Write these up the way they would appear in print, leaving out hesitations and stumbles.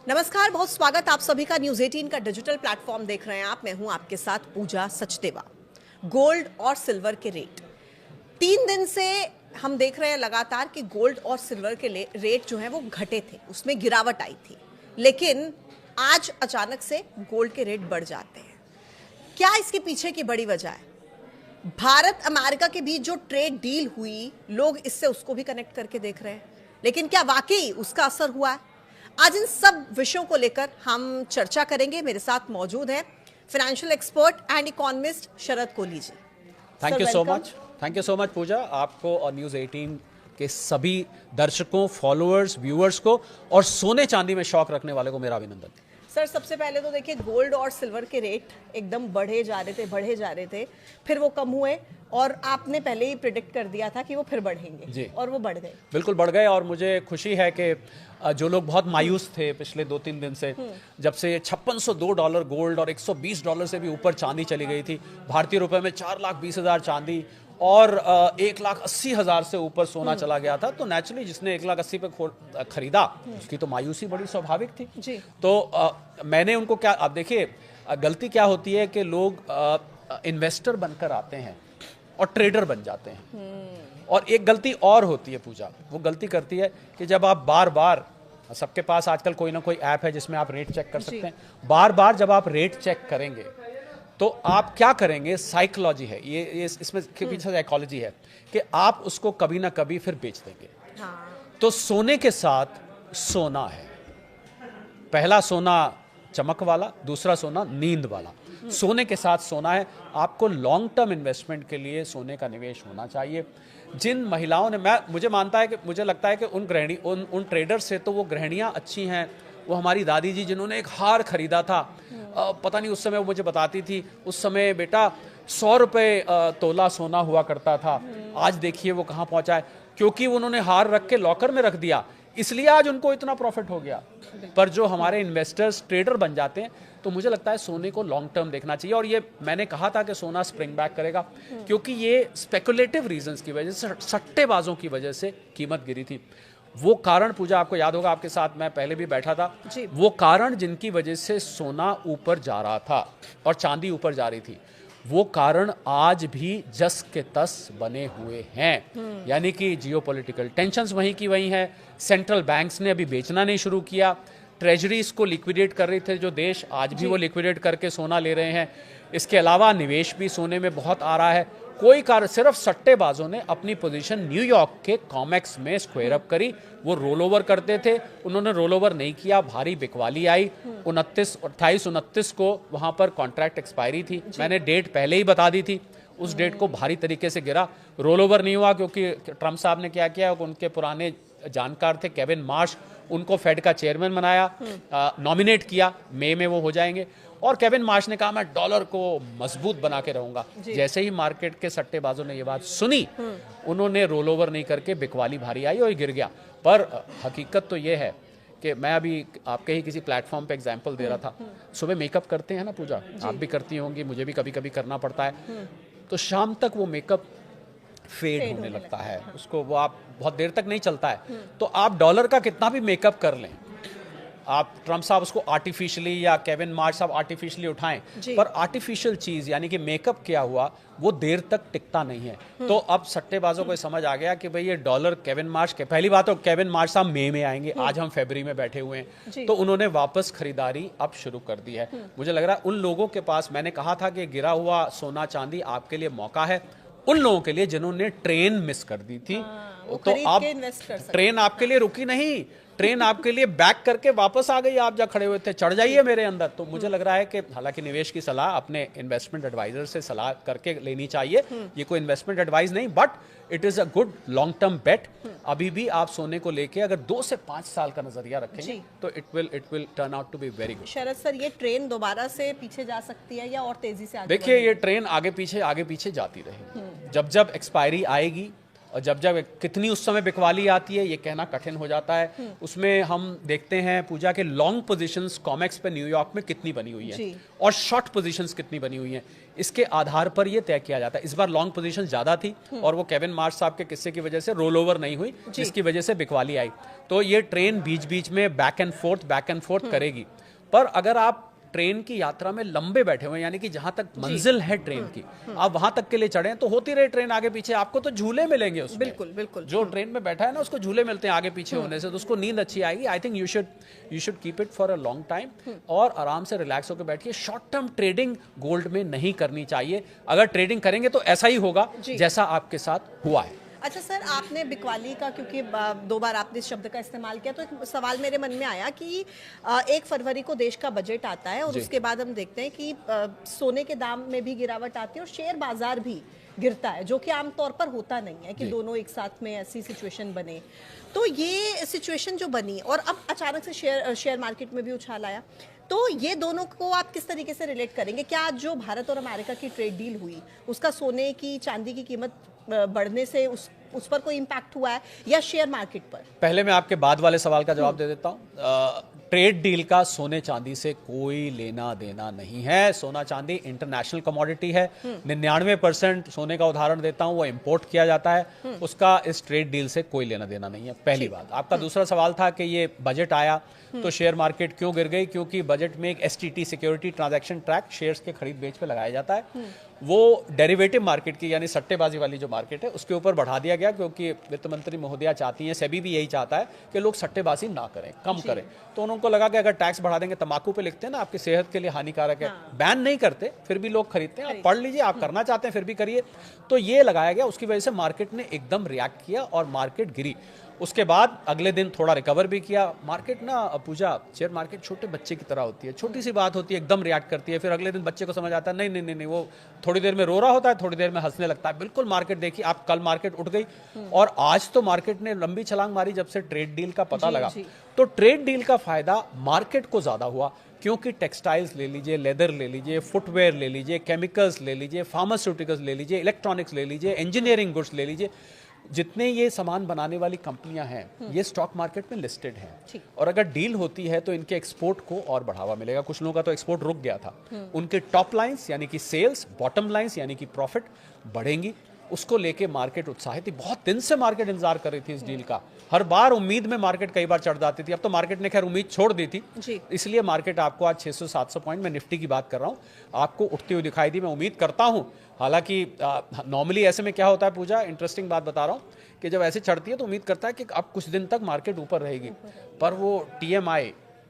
नमस्कार, बहुत स्वागत आप सभी का न्यूज 18 का डिजिटल प्लेटफॉर्म देख रहे हैं आप। मैं हूं आपके साथ पूजा सचदेवा। गोल्ड और सिल्वर के रेट 3 दिन से हम देख रहे हैं लगातार कि गोल्ड और सिल्वर के रेट जो है वो घटे थे, उसमें गिरावट आई थी, लेकिन आज अचानक से गोल्ड के रेट बढ़ जाते हैं। क्या इसके पीछे की बड़ी वजह है? भारत अमेरिका के बीच जो ट्रेड डील हुई, लोग इससे उसको भी कनेक्ट करके देख रहे हैं, लेकिन क्या वाकई उसका असर हुआ है? आज इन सब विषयों को लेकर हम चर्चा करेंगे। मेरे साथ मौजूद है financial expert and economist Sharad Kohli ji. Thank you so much Pooja, आपको और न्यूज़ 18 के सभी दर्शकों, फॉलोअर्स, व्यूअर्स को और सोने चांदी में शौक रखने वाले को मेरा अभिनंदन। सर, सबसे पहले तो देखिए, गोल्ड और सिल्वर के रेट एकदम बढ़े जा रहे थे, फिर वो कम हुए और आपने पहले ही प्रिडिक्ट कर दिया था कि वो फिर बढ़ेंगे जी। और वो बढ़ गए। बिल्कुल बढ़ गए और मुझे खुशी है कि जो लोग बहुत मायूस थे पिछले 2-3 दिन से, जब से $5602 गोल्ड और $120 से भी ऊपर चांदी चली गई थी, भारतीय रुपए में 4,20,000 चांदी और 1,80,000 से ऊपर सोना चला गया था, तो नेचुरली जिसने 1,80,000 पे खरीदा उसकी तो मायूसी बड़ी स्वाभाविक थी जी। तो मैंने उनको क्या, अब देखिए गलती क्या होती है कि लोग इन्वेस्टर बनकर आते हैं और ट्रेडर बन जाते हैं। और एक गलती और होती है पूजा, वो गलती करती है कि जब आप बार बार, सबके पास आजकल कोई ना कोई ऐप है जिसमें आप रेट चेक कर सकते हैं, बार बार जब आप रेट चेक करेंगे तो आप क्या करेंगे, साइकोलॉजी है ये इसमें के पीछे साइकोलॉजी है कि आप उसको कभी ना कभी फिर बेच देंगे। तो सोने के साथ सोना है, पहला सोना चमक वाला, दूसरा सोना नींद वाला। सोने के साथ सोना है। आपको लॉन्ग टर्म इन्वेस्टमेंट के लिए सोने का निवेश होना चाहिए। जिन महिलाओं ने, मुझे लगता है कि उन ट्रेडर से तो वो गृहिणियां अच्छी हैं। वो हमारी दादी जी जिन्होंने एक हार खरीदा था, पता नहीं उस समय वो मुझे बताती थी, उस समय बेटा 100 रुपये तोला सोना हुआ करता था, आज देखिए वो कहाँ पहुंचा है, क्योंकि उन्होंने हार रख के लॉकर में रख दिया, इसलिए आज उनको इतना प्रॉफिट हो गया। पर जो हमारे इन्वेस्टर्स ट्रेडर बन जाते हैं, तो मुझे लगता है सोने को लॉन्ग टर्म देखना चाहिए। और ये मैंने कहा था कि सोना स्प्रिंग बैक करेगा, क्योंकि ये स्पेकुलेटिव रीजंस की वजह से, सट्टेबाजों की वजह से कीमत गिरी थी। वो कारण पूजा आपको याद होगा, आपके साथ मैं पहले भी बैठा था, वो कारण जिनकी वजह से सोना ऊपर जा रहा था और चांदी ऊपर जा रही थी, वो कारण आज भी जस के तस बने हुए हैं। यानी कि जियोपॉलिटिकल टेंशंस वहीं की वहीं है, सेंट्रल बैंक्स ने अभी बेचना नहीं शुरू किया, ट्रेजरीज को लिक्विडेट कर रहे थे जो देश, आज भी वो लिक्विडेट करके सोना ले रहे हैं। इसके अलावा निवेश भी सोने में बहुत आ रहा है। कोई कारण, सिर्फ सट्टेबाजों ने अपनी पोजीशन न्यूयॉर्क के कॉमेक्स में स्क्वायर अप करी। वो रोल ओवर करते थे, उन्होंने रोल ओवर नहीं किया, भारी बिकवाली आई। 28-29 को वहां पर कॉन्ट्रैक्ट एक्सपायरी थी, मैंने डेट पहले ही बता दी थी, उस डेट को भारी तरीके से गिरा। रोल ओवर नहीं हुआ क्योंकि ट्रंप साहब ने क्या किया, उनके पुराने जानकार थे केविन मार्श, उनको फेड का चेयरमैन बनाया, नॉमिनेट किया, मई में वो हो जाएंगे। और केविन मार्श ने कहा मैं डॉलर को मजबूत बना के रहूंगा। जैसे ही मार्केट के सट्टेबाजों ने ये बात सुनी, उन्होंने रोल ओवर नहीं करके बिकवाली भारी आई और गिर गया। पर हकीकत तो ये है कि मैं अभी आपके ही किसी प्लेटफॉर्म पे एग्जांपल दे रहा था, सुबह मेकअप करते हैं ना पूजा, आप भी करती होंगी, मुझे भी कभी कभी करना पड़ता है, तो शाम तक वो मेकअप फेड होने लगता है, उसको वो आप बहुत देर तक नहीं चलता है। तो आप डॉलर का कितना भी मेकअप कर लें, आप ट्रंप साहब उसको आर्टिफिशियली या केविन मार्श साहब आर्टिफिशियली उठाएं, पर आर्टिफिशियल चीज यानी कि मेकअप किया हुआ वो देर तक टिकता नहीं है। तो अब सट्टेबाजों को समझ आ गया कि भाई ये डॉलर केविन मार्श के, पहली बात तो केविन मार्श साहब मई में आएंगे, आज हम फरवरी में बैठे हुए हैं, तो उन्होंने वापस खरीदारी अब शुरू कर दी है। मुझे लग रहा है उन लोगों के पास, मैंने कहा था कि गिरा हुआ सोना चांदी आपके लिए मौका है, उन लोगों के लिए जिन्होंने ट्रेन मिस कर दी थी, तो अब ट्रेन आपके लिए रुकी नहीं, ट्रेन आपके लिए बैक करके वापस आ गई। आप जहाँ खड़े हुए थे, चढ़ जाइए मेरे अंदर। तो मुझे लग रहा है कि हालांकि निवेश की सलाह अपने इन्वेस्टमेंट एडवाइजर से सलाह करके लेनी चाहिए, ये कोई इन्वेस्टमेंट एडवाइस नहीं, but it is a good long term bet. अभी भी आप सोने को लेके अगर 2 से 5 साल का नजरिया रखेंगे तो it will turn out to be very good. Sharad sir, ये ट्रेन दोबारा से पीछे जा सकती है या और तेजी से आगे? देखिए, ये ट्रेन आगे पीछे जाती रहेगी। जब एक्सपायरी आएगी और जब जब कितनी उस समय बिकवाली आती है ये कहना कठिन हो जाता है। उसमें हम देखते हैं पूजा के लॉन्ग पोजीशंस कॉमेक्स पे न्यूयॉर्क में कितनी बनी हुई है और शॉर्ट पोजीशंस कितनी बनी हुई हैं, इसके आधार पर ये तय किया जाता है। इस बार लॉन्ग पोजीशन ज्यादा थी और वो केविन मार्श साहब के किस्से की वजह से रोल ओवर नहीं हुई, जिसकी वजह से बिकवाली आई। तो ये ट्रेन बीच बीच में बैक एंड फोर्थ करेगी। पर अगर आप ट्रेन की यात्रा में लंबे बैठे हुए, यानी कि जहां तक मंजिल है ट्रेन की, आप वहां तक के लिए चढ़े तो होती रहे ट्रेन आगे पीछे, आपको तो झूले मिलेंगे उसमें। बिल्कुल बिल्कुल। जो ट्रेन में बैठा है ना उसको झूले मिलते हैं आगे पीछे होने से, तो उसको नींद अच्छी आएगी। I think you should keep it for a long time और आराम से रिलैक्स होकर बैठिए। शॉर्ट टर्म ट्रेडिंग गोल्ड में नहीं करनी चाहिए। अगर ट्रेडिंग करेंगे तो ऐसा ही होगा जैसा आपके साथ हुआ है। अच्छा सर, आपने बिकवाली का, क्योंकि 2 बार आपने इस शब्द का इस्तेमाल किया, तो एक सवाल मेरे मन में आया कि 1 फरवरी को देश का बजट आता है और उसके बाद हम देखते हैं कि सोने के दाम में भी गिरावट आती है और शेयर बाजार भी गिरता है, जो कि आमतौर पर होता नहीं है कि दोनों एक साथ में ऐसी सिचुएशन बने। तो ये सिचुएशन जो बनी और अब अचानक से शेयर मार्केट में भी उछाल आया, तो ये दोनों को आप किस तरीके से रिलेट करेंगे? क्या जो भारत और अमेरिका की ट्रेड डील हुई उसका सोने की चांदी की कीमत बढ़ने से उस पर कोई इम्पैक्ट हुआ है या शेयर मार्केट पर? पहले मैं आपके बाद वाले सवाल का जवाब दे देता हूँ। ट्रेड डील का सोने चांदी से कोई लेना देना नहीं है। सोना चांदी इंटरनेशनल कमोडिटी है। 99% सोने का उदाहरण देता हूँ वो इंपोर्ट किया जाता है, उसका इस ट्रेड डील से कोई लेना देना नहीं है, पहली बात। आपका दूसरा सवाल था कि ये बजट आया तो शेयर मार्केट क्यों गिर गई? क्योंकि बजट में एक STT security transaction track shares के खरीद बेच पे लगाया जाता है, वो डेरिवेटिव मार्केट की यानी सट्टेबाजी वाली जो मार्केट है उसके ऊपर बढ़ा दिया गया, क्योंकि वित्त मंत्री महोदया चाहती हैं, सेबी भी यही चाहता है कि लोग सट्टेबाजी ना करें, कम करें। तो उनको लगा कि अगर टैक्स बढ़ा देंगे, तंबाकू पे लिखते हैं ना आपकी सेहत के लिए हानिकारक है, बैन नहीं करते फिर भी लोग खरीदते हैं। आप पढ़ लीजिए, आप करना चाहते हैं फिर भी करिए। तो ये लगाया गया, उसकी वजह से मार्केट ने एकदम रिएक्ट किया और मार्केट गिरी। उसके बाद अगले दिन थोड़ा रिकवर भी किया मार्केट ना। पूजा, शेयर मार्केट छोटे बच्चे की तरह होती है, छोटी सी बात होती है एकदम रिएक्ट करती है, फिर अगले दिन बच्चे को समझ आता है नहीं नहीं नहीं नहीं, वो थोड़ी देर में रो रहा होता है, थोड़ी देर में हंसने लगता है। बिल्कुल मार्केट देखिए आप, कल मार्केट उठ गई और आज तो मार्केट ने लंबी छलांग मारी जब से ट्रेड डील का पता लगा। तो ट्रेड डील का फायदा मार्केट को ज्यादा हुआ, क्योंकि टेक्सटाइल्स ले लीजिए, लेदर ले लीजिए, फुटवेयर ले लीजिए, केमिकल्स ले लीजिए, फार्मास्यूटिकल्स ले लीजिए, इलेक्ट्रॉनिक्स ले लीजिए, इंजीनियरिंग गुड्स ले लीजिए, जितने ये सामान बनाने वाली कंपनियां हैं ये स्टॉक मार्केट में लिस्टेड हैं। और अगर डील होती है तो इनके एक्सपोर्ट को और बढ़ावा मिलेगा। कुछ लोगों का तो एक्सपोर्ट रुक गया था, उनके टॉप लाइंस यानी कि सेल्स, बॉटम लाइंस यानी कि प्रॉफिट बढ़ेंगी। उसको लेके मार्केट उत्साहित थी, बहुत दिन से मार्केट इंतजार कर रही थी इस डील का। हर बार उम्मीद में मार्केट कई बार चढ़ जाती थी, अब तो मार्केट ने खैर उम्मीद छोड़ दी थी, इसलिए मार्केट आपको आज 600-700 पॉइंट, मैं निफ्टी की बात कर रहा हूं, आपको उठती हुई दिखाई दी। मैं उम्मीद करता हूं, हालांकि नॉर्मली ऐसे में क्या होता है पूजा, इंटरेस्टिंग बात बता रहा हूं कि जब ऐसे चढ़ती है तो उम्मीद करता है कि अब कुछ दिन तक मार्केट ऊपर रहेगी, पर वो TMI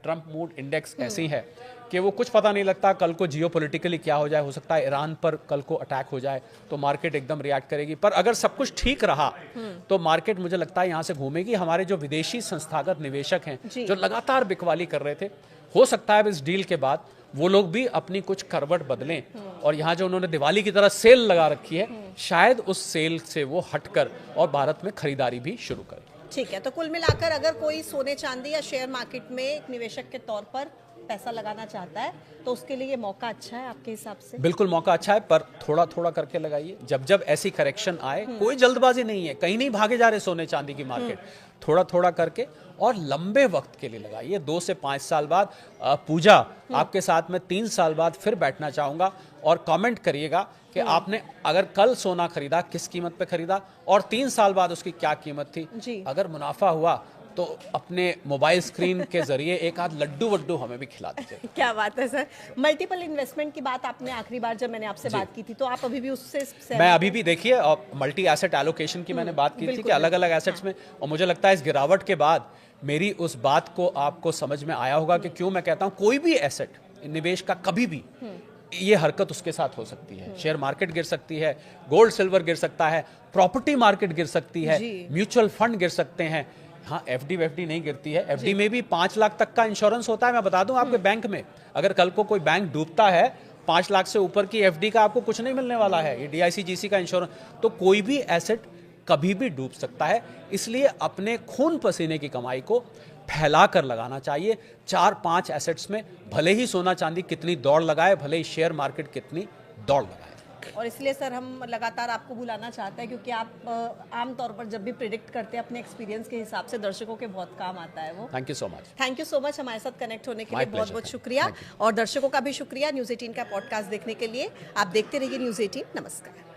ट्रंप मूड इंडेक्स ऐसी है कि वो कुछ पता नहीं लगता कल को जियोपॉलिटिकली क्या हो जाए। हो सकता है ईरान पर कल को अटैक हो जाए तो मार्केट एकदम रिएक्ट करेगी। पर अगर सब कुछ ठीक रहा तो मार्केट मुझे लगता है यहाँ से घूमेगी। हमारे जो विदेशी संस्थागत निवेशक हैं जो लगातार बिकवाली कर रहे थे, हो सकता है इस डील के बाद वो लोग भी अपनी कुछ करवट बदलें और यहाँ जो उन्होंने दिवाली की तरह सेल लगा रखी है, शायद उस सेल से वो हटकर और भारत में खरीदारी भी शुरू करें। ठीक है, तो कुल मिलाकर अगर कोई सोने चांदी या शेयर मार्केट में एक निवेशक के तौर पर पैसा लगाना चाहता है तो उसके लिए ये मौका अच्छा है आपके हिसाब से? बिल्कुल मौका अच्छा है, पर थोड़ा थोड़ा करके लगाइए। जब जब ऐसी करेक्शन आए, कोई जल्दबाजी नहीं है, कहीं नहीं भागे जा रहे सोने चांदी की मार्केट, थोड़ा थोड़ा करके और लंबे वक्त के लिए लगाइए। 2 से 5 साल बाद पूजा आपके साथ में 3 साल बाद फिर बैठना चाहूंगा और कमेंट करिएगा कि आपने अगर कल सोना खरीदा किस कीमत पे खरीदा और 3 साल बाद उसकी क्या कीमत थी। अगर मुनाफा हुआ तो अपने मोबाइल स्क्रीन के जरिए एक आध लड्डू वड्डू हमें भी खिला दीजिए। क्या बात है सर। मल्टीपल इन्वेस्टमेंट की बात आपने आखिरी बार जब मैंने आपसे बात की थी, तो आप अभी भी उससे? मैं अभी भी देखिए मल्टी एसेट एलोकेशन की मैंने बात की थी कि अलग अलग एसेट्स में, और मुझे लगता है इस गिरावट के बाद मेरी उस बात को आपको समझ में आया होगा कि क्यों मैं कहता हूं कोई भी एसेट निवेश का कभी भी ये हरकत उसके साथ हो सकती है। शेयर मार्केट गिर सकती है, गोल्ड सिल्वर गिर सकता है, प्रॉपर्टी मार्केट गिर सकती है, म्यूचुअल फंड गिर सकते हैं। हाँ, एफडी नहीं गिरती है। एफडी में भी 5 लाख तक का इंश्योरेंस होता है। मैं बता दूं आपके बैंक में, अगर कल को कोई बैंक डूबता है 5 लाख से ऊपर की एफडी का आपको कुछ नहीं मिलने वाला है। ये DIC-GC का इंश्योरेंस, तो कोई भी एसेट कभी भी डूब सकता है। इसलिए अपने खून पसीने की कमाई को फैला कर लगाना चाहिए 4-5 एसेट्स में, भले ही सोना चांदी कितनी दौड़ लगाए, भले ही शेयर मार्केट कितनी दौड़ लगाए। और इसलिए सर हम लगातार आपको बुलाना चाहते हैं, क्योंकि आप आमतौर पर जब भी प्रिडिक्ट करते हैं अपने एक्सपीरियंस के हिसाब से, दर्शकों के बहुत काम आता है वो। Thank you so much. Thank you so much हमारे साथ कनेक्ट होने के My लिए, बहुत pleasure, बहुत thank you. शुक्रिया। Thank you. और दर्शकों का भी शुक्रिया न्यूज़ 18 का पॉडकास्ट देखने के लिए। आप देखते रहिए न्यूज़ 18। नमस्कार।